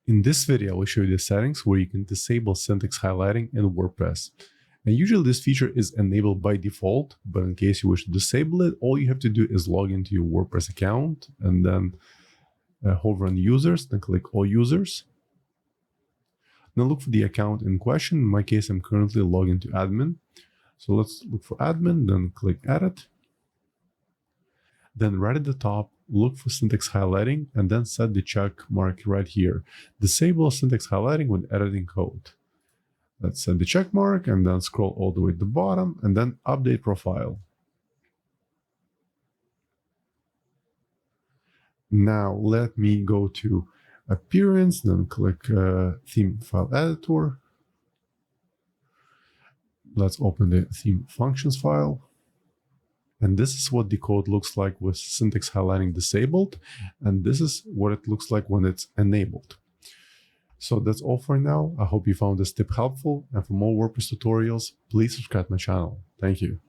In this video, I will show you the settings where you can disable syntax highlighting in WordPress. And usually this feature is enabled by default, but in case you wish to disable it, all you have to do is log into your WordPress account and then hover on users, then click all users. Now look for the account in question. In my case, I'm currently logged into admin. So let's look for admin, then click edit. Then right at the top, look for syntax highlighting and then set the check mark right here. Disable syntax highlighting when editing code. Let's set the check mark and then scroll all the way to the bottom and then update profile. Now let me go to appearance, then click theme file editor. Let's open the theme functions file. And this is what the code looks like with syntax highlighting disabled. And this is what it looks like when it's enabled. So that's all for now. I hope you found this tip helpful. And for more WordPress tutorials, please subscribe to my channel. Thank you.